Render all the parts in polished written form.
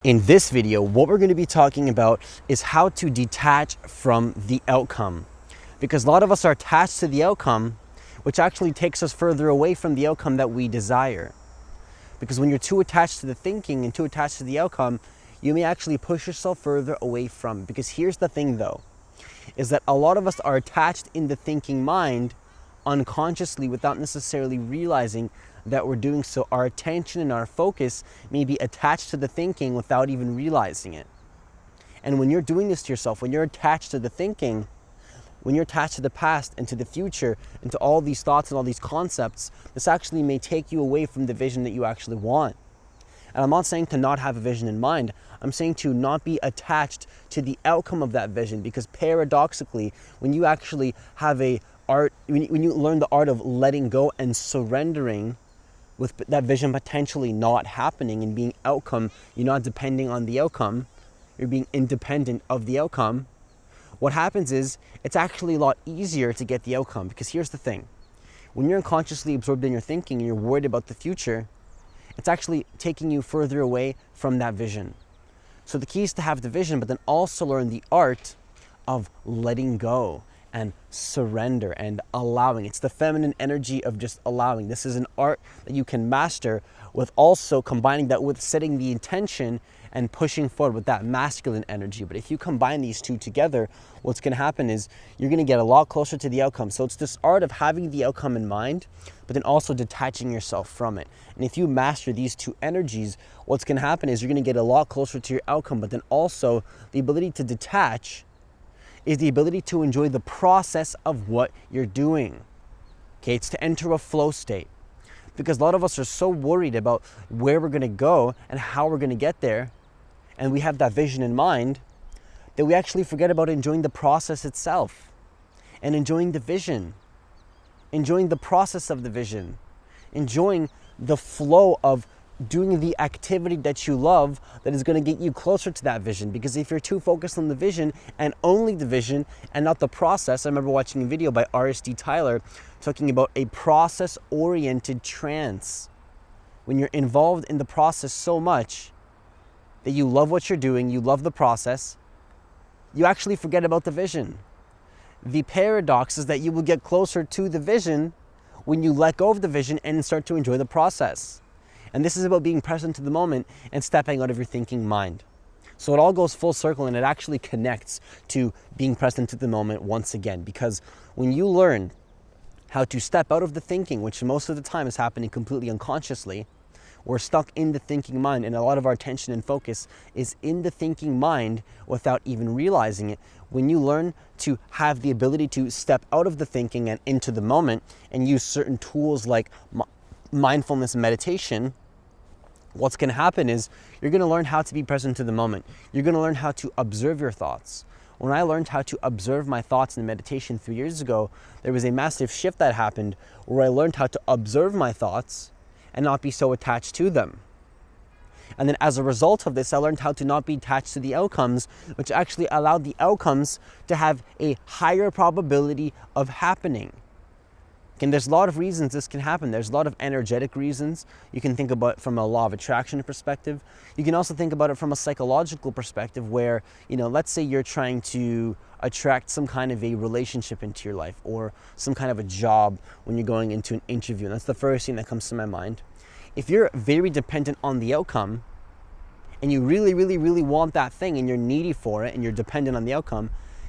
In this video, what we're going to be talking about is how to detach from the outcome. Because a lot of us are attached to the outcome, which actually takes us further away from the outcome that we desire. Because when you're too attached to the thinking and too attached to the outcome, you may actually push yourself further away from it. Because here's the thing though, is that a lot of us are attached in the thinking mind unconsciously without necessarily realizing that we're doing so. Our attention and our focus may be attached to the thinking without even realizing it. And when you're doing this to yourself, when you're attached to the thinking, when you're attached to the past and to the future and to all these thoughts and all these concepts, this actually may take you away from the vision that you actually want. And I'm not saying to not have a vision in mind. I'm saying to not be attached to the outcome of that vision, because paradoxically, when you actually have when you learn the art of letting go and surrendering, with that vision potentially not happening and being outcome, you're not depending on the outcome, you're being independent of the outcome, what happens is it's actually a lot easier to get the outcome. Because here's the thing, when you're unconsciously absorbed in your thinking and you're worried about the future, it's actually taking you further away from that vision. So the key is to have the vision, but then also learn the art of letting go and surrender and allowing. It's the feminine energy of just allowing. This is an art that you can master, with also combining that with setting the intention and pushing forward with that masculine energy. But if you combine these two together, what's going to happen is you're going to get a lot closer to the outcome. So it's this art of having the outcome in mind, but then also detaching yourself from it. And if you master these two energies, what's going to happen is you're going to get a lot closer to your outcome, but then also the ability to detach is the ability to enjoy the process of what you're doing. Okay, it's to enter a flow state. Because a lot of us are so worried about where we're going to go and how we're going to get there, and we have that vision in mind, that we actually forget about enjoying the process itself and enjoying the vision, enjoying the process of the vision, enjoying the flow of doing the activity that you love that is going to get you closer to that vision. Because if you're too focused on the vision and only the vision and not the process, I remember watching a video by R.S.D. Tyler talking about a process-oriented trance. When you're involved in the process so much that you love what you're doing, you love the process, you actually forget about the vision. The paradox is that you will get closer to the vision when you let go of the vision and start to enjoy the process. And this is about being present to the moment and stepping out of your thinking mind. So it all goes full circle, and it actually connects to being present to the moment once again. Because when you learn how to step out of the thinking, which most of the time is happening completely unconsciously, we're stuck in the thinking mind, and a lot of our attention and focus is in the thinking mind without even realizing it. When you learn to have the ability to step out of the thinking and into the moment and use certain tools like mindfulness and meditation, what's going to happen is you're going to learn how to be present to the moment. You're going to learn how to observe your thoughts. When I learned how to observe my thoughts in meditation 3 years ago, there was a massive shift that happened where I learned how to observe my thoughts and not be so attached to them. And then as a result of this, I learned how to not be attached to the outcomes, which actually allowed the outcomes to have a higher probability of happening. And there's a lot of reasons this can happen. There's a lot of energetic reasons. You can think about it from a law of attraction perspective. You can also think about it from a psychological perspective where, let's say you're trying to attract some kind of a relationship into your life or some kind of a job when you're going into an interview. And that's the first thing that comes to my mind. If you're very dependent on the outcome and you really, really, really want that thing and you're needy for it and you're dependent on the outcome,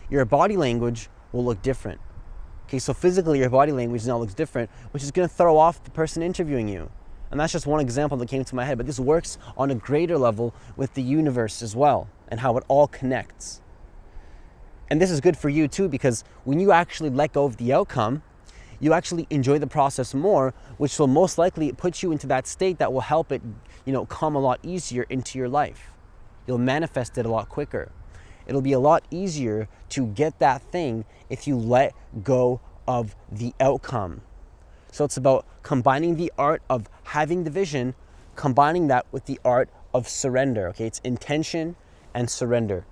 your body language will look different. Okay, so physically your body language now looks different, which is going to throw off the person interviewing you. And that's just one example that came to my head, but this works on a greater level with the universe as well and how it all connects. And this is good for you too, because when you actually let go of the outcome, you actually enjoy the process more, which will most likely put you into that state that will help it, come a lot easier into your life. You'll manifest it a lot quicker. It'll be a lot easier to get that thing if you let go of the outcome. So it's about combining the art of having the vision, combining that with the art of surrender. Okay, it's intention and surrender.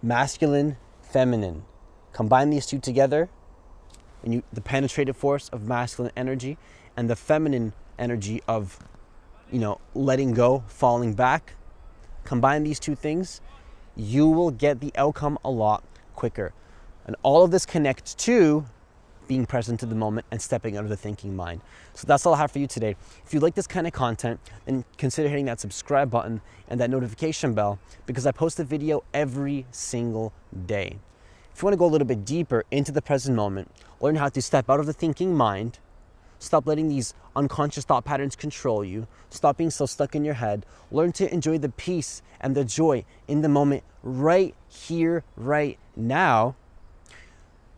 Masculine, feminine. Combine these two together, and the penetrative force of masculine energy and the feminine energy of, letting go, falling back, combine these two things, you will get the outcome a lot quicker. And all of this connects to being present to the moment and stepping out of the thinking mind. So that's all I have for you today. If you like this kind of content, then consider hitting that subscribe button and that notification bell, because I post a video every single day. If you want to go a little bit deeper into the present moment, learn how to step out of the thinking mind, stop letting these unconscious thought patterns control you, stop being so stuck in your head, learn to enjoy the peace and the joy in the moment right here, right now,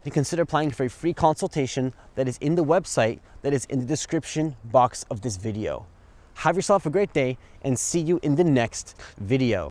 and consider applying for a free consultation that is in the website that is in the description box of this video. Have yourself a great day and see you in the next video.